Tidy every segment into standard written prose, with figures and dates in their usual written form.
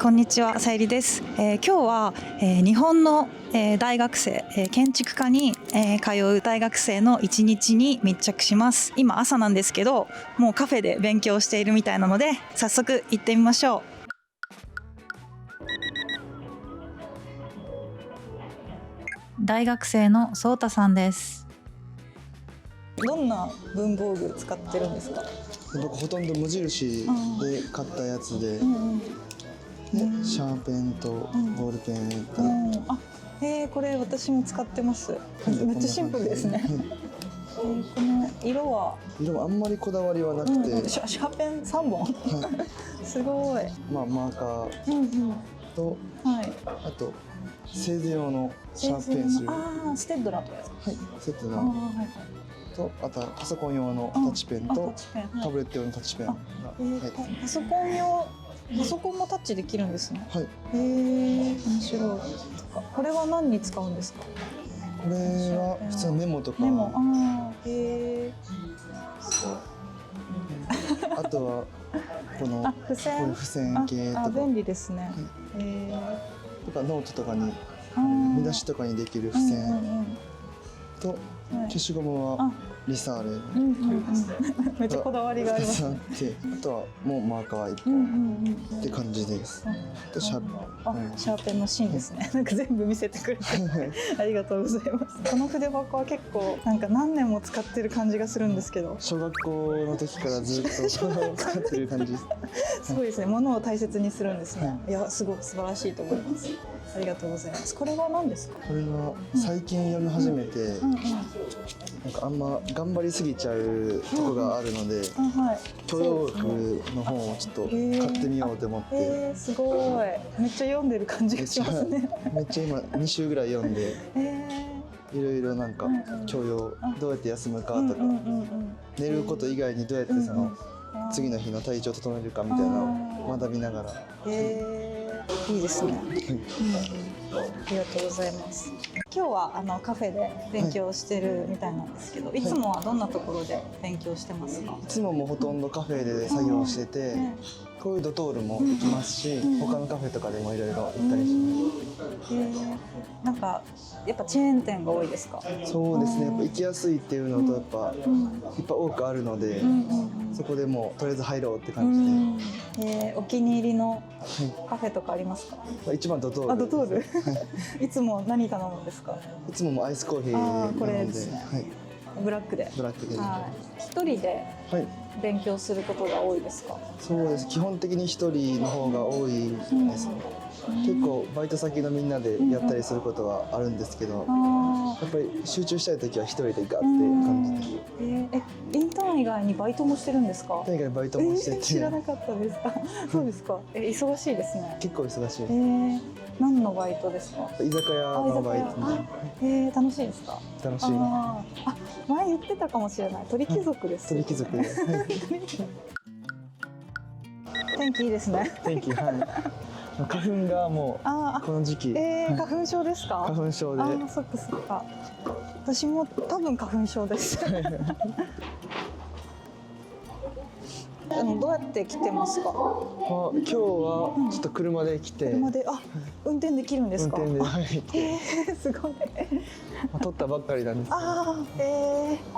こんにちは、さゆりです。今日は、日本の、大学生、建築科に、通う大学生の一日に密着します。今朝なんですけど、もうカフェで勉強しているみたいなので、早速行ってみましょう。大学生のそうたさんです。どんな文房具使ってるんですか？僕ほとんど無印で買ったやつで、シャーペンとボールペンと、これ私も使ってます。めっちゃシンプルですね。この色はあんまりこだわりはなくて、シャーペン3本、すごい。マーカーと、あと製図用のシャープペンシル、ステッドラーとかですか？セットのと、あとはパソコン用のタッチペンとタブレット用のタッチペンが入ってます。パソコンもタッチできるんですね。面白い。これは何に使うんですか？これは普通のメモとか、あとはこの付箋系とか、便利ですね。とかノートとかに見出しとかにできる付箋と、消しゴムはリサーレめっちゃこだわりがありますね。あとはもうマーカー1本って感じです。シャーペンの芯ですね。なんか全部見せてくれてありがとうございます。この筆箱は結構なんか何年も使ってる感じがするんですけど、小学校の時からずっと使ってる感じです。すごいですね。物を大切にするんですね。いや、すごく素晴らしいと思います。ありがとうございます。これは何ですか？これは最近読み始めて、なんかあんま頑張りすぎちゃうとこがあるので、許容学の本をちょっと買ってみようと思って。すごい。めっちゃ読んでる感じがしますね。めっちゃ今2週ぐらい読んで、いろいろなんか教養どうやって休むかとか、寝ること以外にどうやってその次の日の体調を整えるかみたいなのを学びながら。いいですね。ありがとうございます。今日はカフェで勉強してるみたいなんですけど、いつもはどんなところで勉強してますか？いつももほとんどカフェで作業してて、こういうドトールも行きますし、他のカフェとかでもいろいろ行ったりします。なんかやっぱチェーン店が多いですか？そうですね。やっぱ行きやすいっていうのとやっぱ多くあるので、そこでもうとりあえず入ろうって感じで。お気に入りのカフェとかありますか？一番ドトール。ドトール。いつも何頼むんですか？いつももアイスコーヒーこれですね。ブラックで。一人で勉強することが多いですか？そうです。基本的に一人の方が多いですね。結構バイト先のみんなでやったりすることはあるんですけど、やっぱり集中したい時は一人でガッて感じで。インターン以外にバイトもしてるんですか？インターン以外バイトもしてて。知らなかったです。そうですか。忙しいですね。結構忙しい。何のバイトですか？居酒屋のバイト。楽しいですか？楽しい。前言ってたかもしれない。鳥貴族です。鳥貴族で。天気いいですね。天気、花粉がもうこの時期。花粉症ですか？花粉症で。そっかそっか。私も多分花粉症です。どうやって来てますか？今日はちょっと車で来て。車で、運転できるんですか？運転で、すごい。取ったばっかりなんです。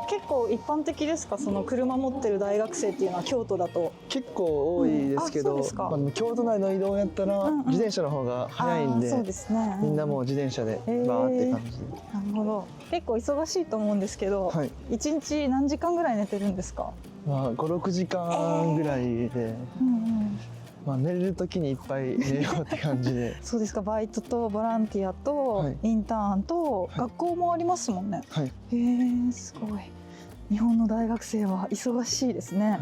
結構一般的ですか？その車持ってる大学生っていうのは京都だと。結構多いですけど、京都内の移動やったら自転車の方が早いんで、みんなもう自転車でバーって感じで。なるほど。結構忙しいと思うんですけど、1日何時間ぐらい寝てるんですか？5、6時間ぐらいで、寝れる時にいっぱい寝ようって感じで。そうですか。バイトとボランティアとインターンと学校もありますもんね。すごい。日本の大学生は忙しいですね。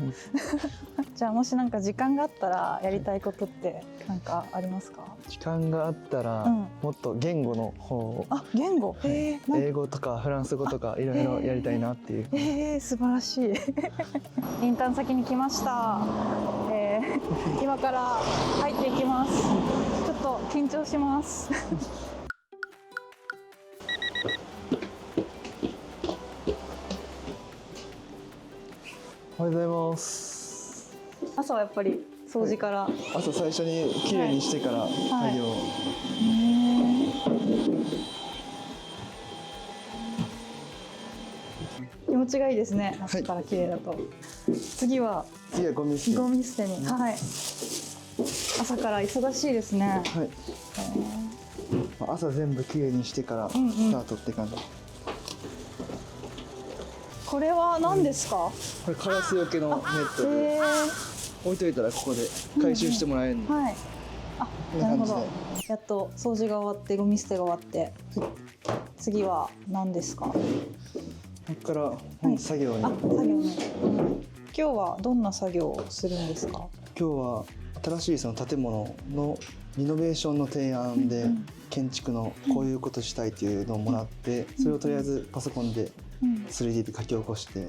じゃあもしなんか時間があったらやりたいことってなんかありますか？時間があったらもっと言語の方を。言語。英語とかフランス語とかいろいろやりたいなっていう。素晴らしい。インターン先に来ました。今から入っていきます。ちょっと緊張します。おはようございます。朝はやっぱり掃除から、朝最初にきれいにしてから作業、気持ちがいいですね。朝から綺麗だと。次はゴミ捨て。ゴミ捨てに、はい。朝から忙しいですね。はい。朝全部きれいにしてからスタートって感じ。これは何ですか？これカラスよけのネットで置いといたらここで回収してもらえるの。はい。あ、なるほど。やっと掃除が終わってゴミ捨てが終わって、次は何ですか？ここから作業に。作業に。今日はどんな作業をするんですか？今日は新しいその建物のリノベーションの提案で建築のこういうことしたいっていうのをもらって、それをとりあえずパソコンで 3D で書き起こして、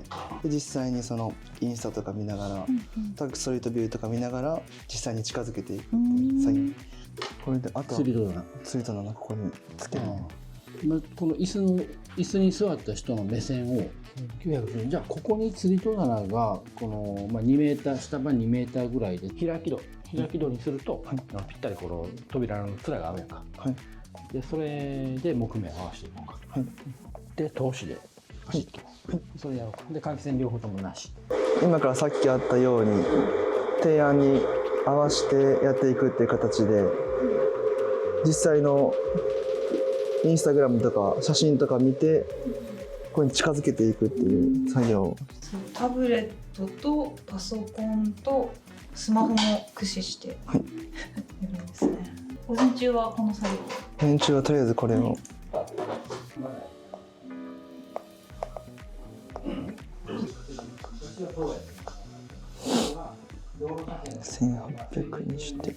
で実際にそのインスタとか見ながら、ストリートビューとか見ながら実際に近づけていくっていう作業。これであとは釣り戸棚ここにつける。この椅子に座った人の目線を910、じゃあここに釣り戸棚がこの、2メーター、下ば2メーターぐらいで開き戸にすると、ぴったりこの扉の面が合うやんか、でそれで木目を合わせていこうか、で通しで走っていこう、それやろうか。で換気扇両方ともなし。今からさっきあったように提案に合わせてやっていくっていう形で、実際のインスタグラムとか写真とか見てここに近づけていくっていう作業。タブレットとパソコンとスマホも駆使してやるんですね。午前中はこの作業。午前中はとりあえずこれを。1800にして。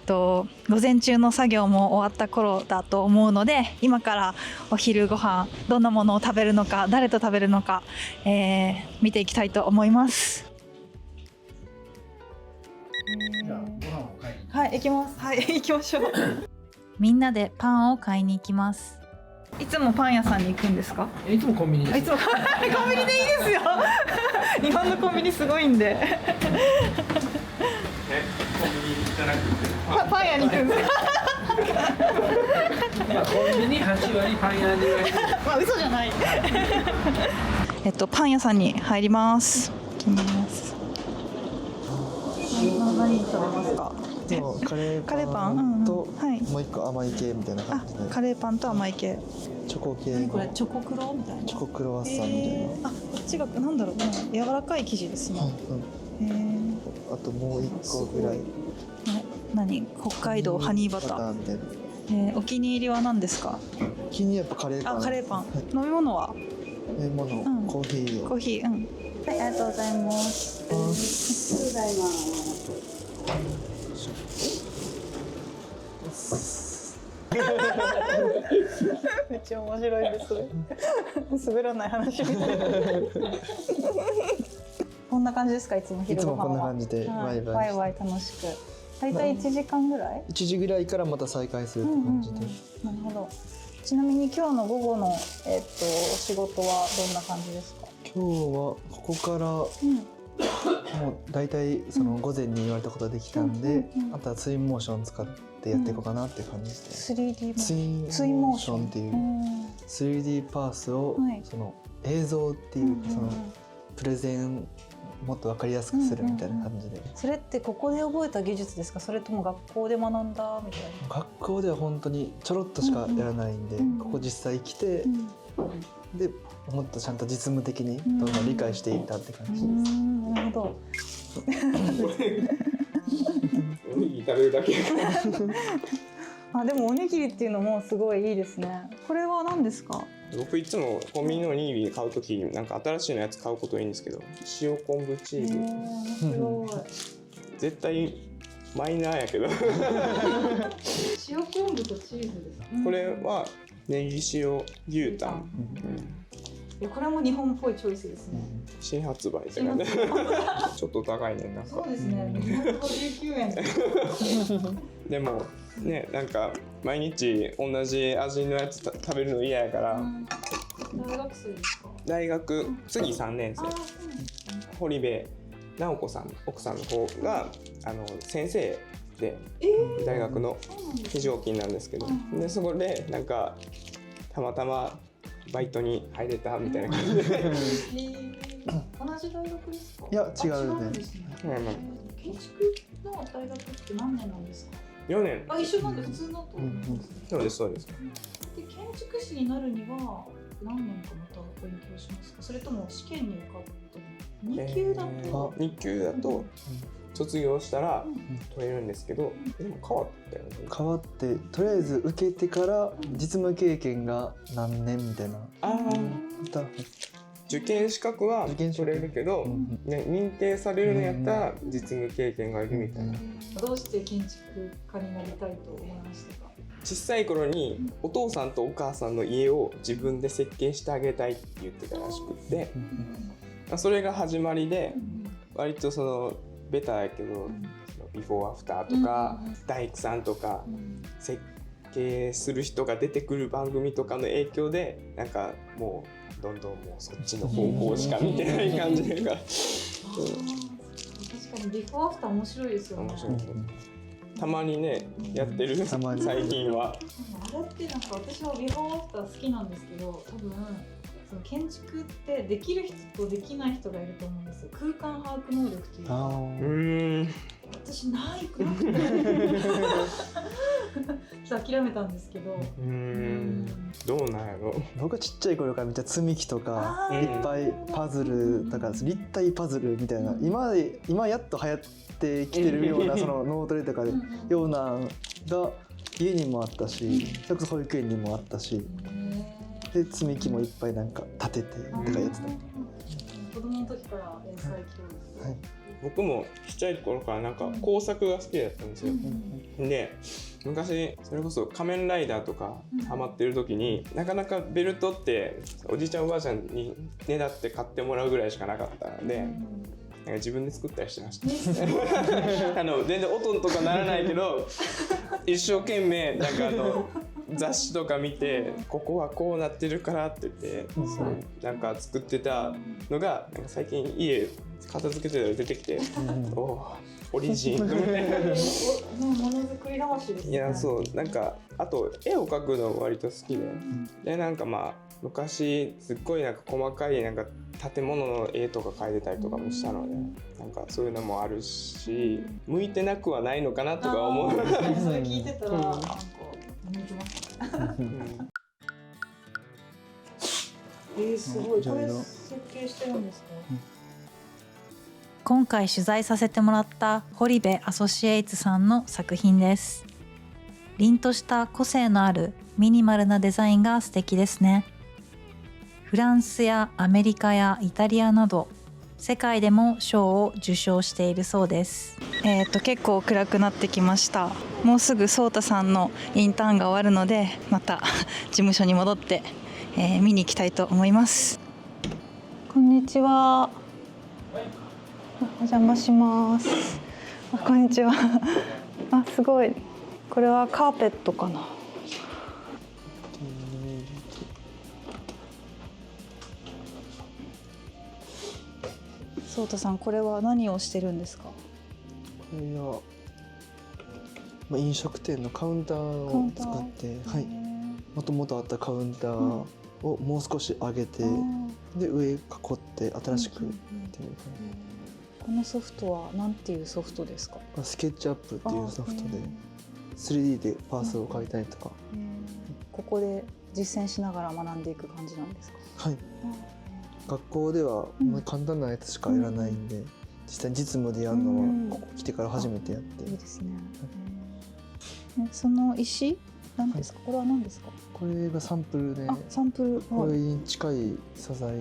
午前中の作業も終わった頃だと思うので、今からお昼ご飯どんなものを食べるのか、誰と食べるのか、見ていきたいと思います。はい、行きます。はい、行きましょう。みんなでパンを買いに行きます。いつもパン屋さんに行くんですか？いつもコンビニです。いつもコンビニでいいですよ。日本のコンビニすごいんで。コンビニじゃなくてパン屋に行くんですか？コンビニ8割、パン屋に割。まあ嘘じゃない。パン屋さんに入ります。行きます。何食べますか？カレーパンともう一個甘い系みたいな感じで。カレーパンと甘い系。チョコ系。何これ？チョコクロみたいな。チョコクロワッサンみたいな。あ、こっちがなんだろう。柔らかい生地ですね。あともう一個ぐらい。何？北海道ハニーバターみたいな。お気に入りは何ですか？お気に入りやっぱカレーパン。あ、カレーパン。飲み物は？飲み物、コーヒーを。コーヒー、はい、ありがとうございます。ありがとうございます。めっちゃ面白いです。滑らない話みたいな。こんな感じですか？いつも昼ご飯は。いつもこんな感じでワイワイ楽しく。大体1時間ぐらい？1時ぐらいからまた再開するって感じで。なるほど。ちなみに今日の午後のお仕事はどんな感じですか？今日はここからもう大体その午前に言われたことができたんで、あとはツインモーション使ってやっていこうかなっていう感じで。3D ツインモーションっていう 3D パースをその映像っていうそのプレゼンもっと分かりやすくするみたいな感じで。それってここで覚えた技術ですか？それとも学校で学んだみたいな？学校では本当にちょろっとしかやらないんで、ここ実際来て、でもっとちゃんと実務的にどんどん理解していったって感じです。なるほど。おにぎり食べるだけ。あ、でもおにぎりっていうのもすごいいいですね。これは何ですか？僕いつもコンビニのおにぎり買うときなんか新しいのやつ買うこといいんですけど、塩昆布チーズ、すごい。絶対マイナーやけど塩昆布とチーズですか？これはネギ塩牛タン、いやこれも日本っぽいチョイスですね。新発売って感じちょっと高いね。なんかそうですね。259円。でもね、なんか毎日同じ味のやつ食べるの嫌やから。大学生ですか？大学次3年生。堀部直子さん、奥さんの方が先生で、大学の非常勤なんですけど、でそこでなんかたまたまバイトに入れたみたいな感じで。同じ大学ですか？いや違うね。建築の大学って何年なんですか？4年。あ、一緒なんで普通のと思います。そうですそうです。で建築士になるには何年かまた勉強しますか？それとも試験に受かって2級だと2級だと卒業したら取れるんですけど、でも変わったよね。変わってとりあえず受けてから実務経験が何年みたいな。受験資格は取れるけど、ね、認定されるのやったら実務経験がいるみたいな。どうして建築家になりたいと思いましたか？小さい頃にお父さんとお母さんの家を自分で設計してあげたいって言ってたらしくって、それが始まりで、割とそのベタやけどビフォーアフターとか大工さんとか設計する人が出てくる番組とかの影響で、なんかもうどんどんもうそっちの方向しか見てない感じが。確かにビフォーアフター面白いですよね。面白い。たまにねやってる、最近は。あれってなんか私はビフォーアフター好きなんですけど、多分その建築ってできる人とできない人がいると思うんですよ。空間把握能力というか。私なくて諦めたんですけど。どうなんやろ。僕はちっちゃい頃からめっちゃ積み木とかいっぱいパズルだから立体パズルみたいな、今やっと流行ってきてるようなその脳トレとかでようなが家にもあったし、それこそ保育園にもあったし、で積み木もいっぱいなんか立ててとかやってた。子供の時から英才教育。僕もちっちゃい頃からなんか工作が好きだったんですよ。で昔それこそ仮面ライダーとかハマってる時に、なかなかベルトっておじいちゃんおばあちゃんにねだって買ってもらうぐらいしかなかったので、なんか自分で作ったりしてました。全然音とかならないけど一生懸命なんか雑誌とか見て、ここはこうなってるからって言ってなんか作ってたのが、なんか最近家片付けてたら出てきて、オリジンみたいな。ものづくり魂ですね。いや、そう、なんかあと絵を描くの割と好きで、なんかまあ昔すっごいなんか細かいなんか建物の絵とか描いてたりとかもしたので、なんかそういうのもあるし、向いてなくはないのかなとか思う。それ聞いてたらなんか向いてますね。すごい。これ設計してるんですか？今回取材させてもらった堀部アソシエイツさんの作品です。凛とした個性のあるミニマルなデザインが素敵ですね。フランスやアメリカやイタリアなど世界でも賞を受賞しているそうです。結構暗くなってきました。もうすぐソータさんのインターンが終わるので、また事務所に戻って、見に行きたいと思います。こんにちは。お邪魔します。こんにちは。すごい。これはカーペットかな。ソータさん、これは何をしてるんですか？これは、飲食店のカウンターを使って、もともとあったカウンターをもう少し上げて、で上囲って新しくっていうか。このソフトは何ていうソフトですか？スケッチアップっていうソフトで 3D でパースを描いたりとか。ここで実践しながら学んでいく感じなんですか？はい。学校では簡単なやつしかやらないんで、実際実務でやるのはここ来てから初めてやって。いいですね。その石何ですか？これは何ですか？これがサンプルで、サンプル。これに近い素材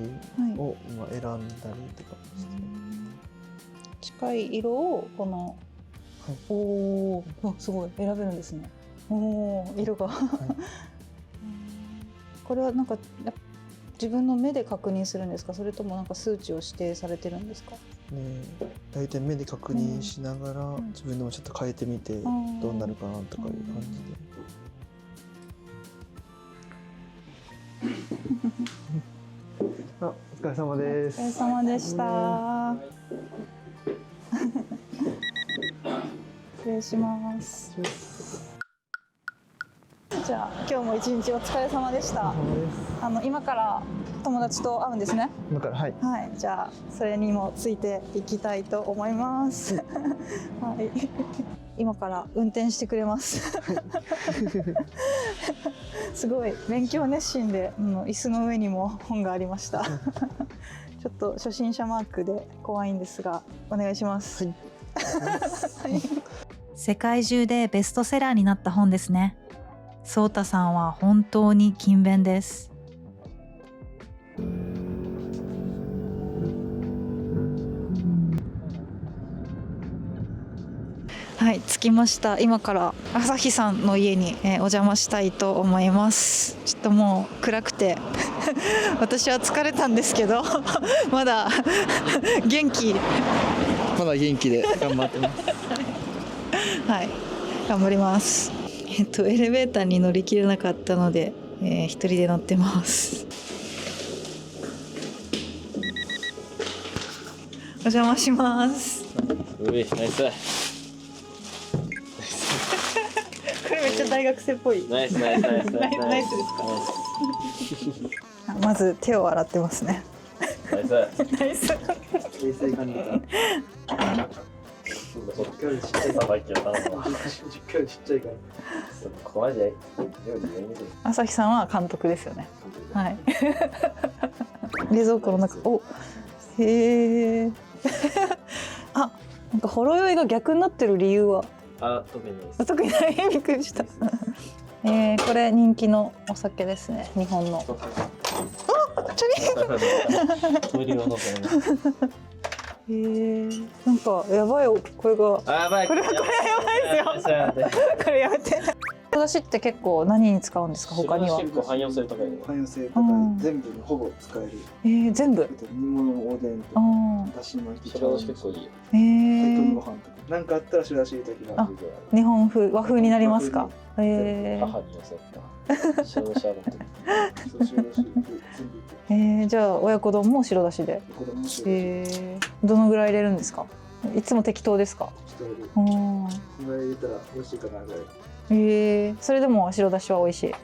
を今選んだりとかして。近い色をこの、すごい選べるんですね。色が、これはなんか自分の目で確認するんですか、それともなんか数値を指定されてるんですか？大体目で確認しながら、自分でもちょっと変えてみてどうなるかなとかいう感じで。お疲れ様です。お疲れ様でした。失礼します。じゃあ今日も一日お疲れ様でした。今から友達と会うんですね。今から、はい。はい、じゃあそれにもついていきたいと思います。はい。今から運転してくれます。すごい勉強熱心で、椅子の上にも本がありました。ちょっと初心者マークで怖いんですが、お願いします。はい。世界中でベストセラーになった本ですね。そうたさんは本当に勤勉です。はい、着きました。今から朝日さんの家に、お邪魔したいと思います。ちょっともう暗くて私は疲れたんですけどまだ元気で頑張ってます。はい、頑張ります。エレベーターに乗り切れなかったので、一人で乗ってます。お邪魔します。ナイス。これめっちゃ大学生っぽい。ナイスですか。まず手を洗ってますね。ナイス。ナイス。衛生管理が。朝日さんは監督ですよね。はい。冷蔵庫の中、へえ。あ、なんかほろ酔いが逆になってる理由は。特にない。びっくりした。これ人気のお酒ですね。日本の。チャリ。なんかやばいよ、これが。これやばいですよ。これやめて。白だしって結構何に使うんですか、他には。結構汎用性高い。全部ほぼ使える。全部。煮物、おでんとか、だし巻き、白だし結構いいよ。ご飯とか。なんかあったら白だし入れた時は。日本風、和風になりますか。母に寄せた。白だしあると。じゃあ親子丼も白だしで。どのぐらい入れるんですか。いつも適当ですか。これ入れたら美味しいかなぐらい。それでも白だしは美味しい。しっか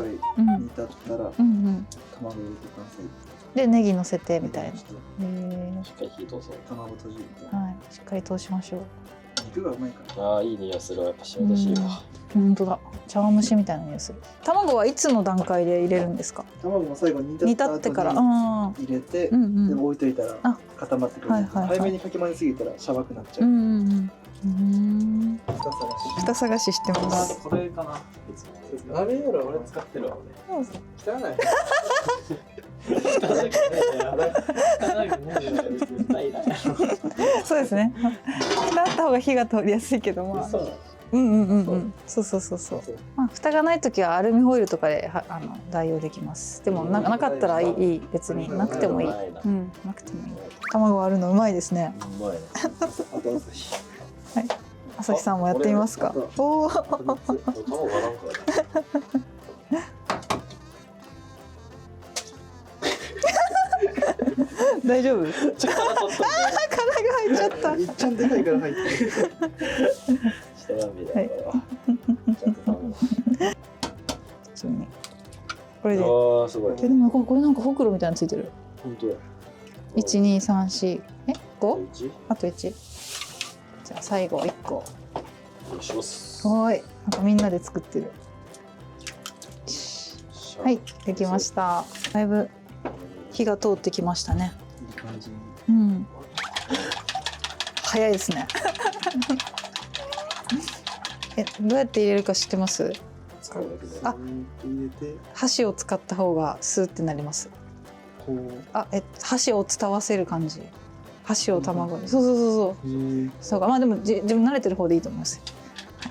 り煮立ったら卵入れてください。でネギ乗せてみたいな。しっかり火通そう。卵とじみたいな。はい、しっかり通しましょう。肉がうまいから。ああ、いい匂いする。やっぱ白だしいいわ。本当だ。茶碗蒸しみたいな匂いする。卵はいつの段階で入れるんですか。卵も最後に煮立ってから入れて、でも置いといたら固まってくる。早めにかき混ぜすぎたらシャバくなっちゃう。蓋探ししてます。これかな。あれやろ、俺使ってるわ。汚い。そうですね。蓋あった方が火が通りやすいけど、まあ。そう。まあ蓋がないときはアルミホイルとかで代用できます。でもなかったらいい、別になくてもいい。なくてもいい。卵割るのうまいですね。うまいね。はい。朝日さんもやってみますか。おお。大丈夫？殻が入っちゃった。いっちゃんでかいから入って。これで。すごい。でもこれなんかほくろみたいなのついてる。本当や。1、2、3、4、5？あと1。じゃあ最後1個。すごい。なんかみんなで作ってる。はい、できました。だいぶ火が通ってきましたね。いい感じ。早いですね。どうやって入れるか知ってます？あ、箸を使った方がスーってなります。箸を伝わせる感じ。箸を卵に。そうか、まあでも自分慣れてる方でいいと思います。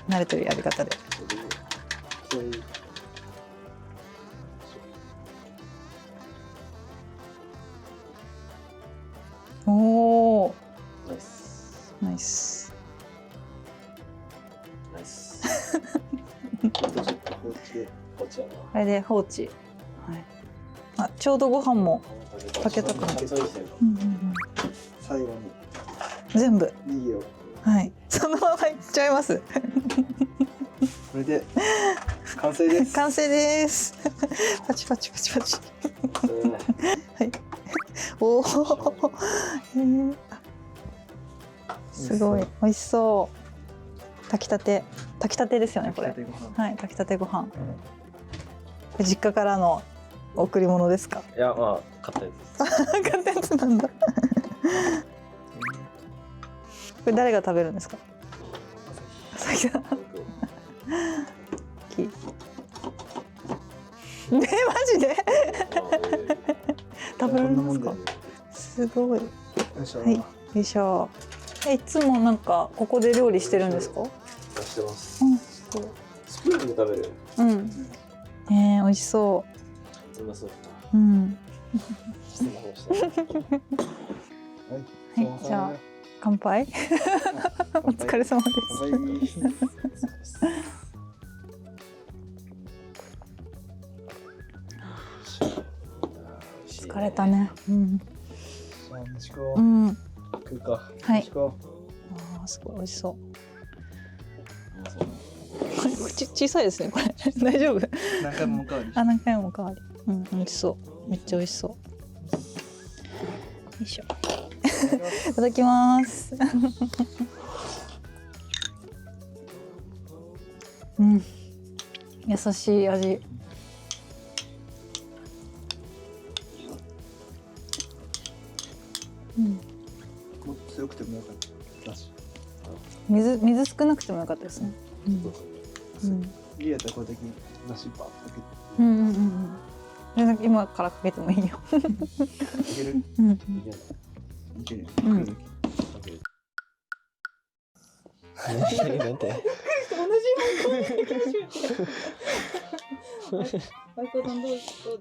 慣れてるやり方で。でこちらの。これで放置。はい。あ、ちょうどご飯も炊けたかな。そうですね。最後に全部。ネギを。はい。そのままいっちゃいます。これで完成です。完成です。パチパチパチパチ。はい。おお。すごい美味しそう。炊きたてですよねこれ。はい、炊きたてご飯。実家からの贈り物ですか。いや、まあ、買ったやつです。買ったやつなんだ。これ誰が食べるんですか。朝日さん。マジで食べられますか。すごい。はい、よいしょ。いつもなんかここで料理してるんですか。してます。うん、スプーンで食べる。うん。美味しそう。うまそう。うん。失礼しました。はい、じゃあ乾杯。お疲れ様です。疲れたね。うん。うん。食うか。はい。ああ、すごい美味しそう。口小さいですねこれ。大丈夫。何回もおかわり。あ、何回もおかわり。うん、美味しそう。めっちゃ美味しそう。よいしょ。いただきます。うん。優しい味。うん。もっと強くてもよかったし。水少なくてもよかったですね。うん。いいやったらこれだけだしバーッとかうんうんうんうん。今からかけてもいいよ。ける。うん。いける。うん。なんて。バイコさんどうでしたか。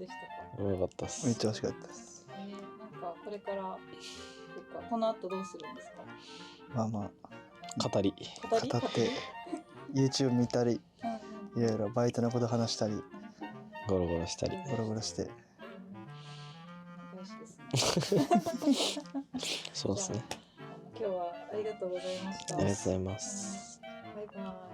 うまかったっす。めっちゃ美味しかったです。なんかこれからこの後どうするんですか。まあまあ語り。語って YouTube 見たり、いろいろバイトのこと話したり、ゴロゴロしたり。ゴロゴロして。そうですね。今日はありがとうございました。ありがとうございます。バイバイ。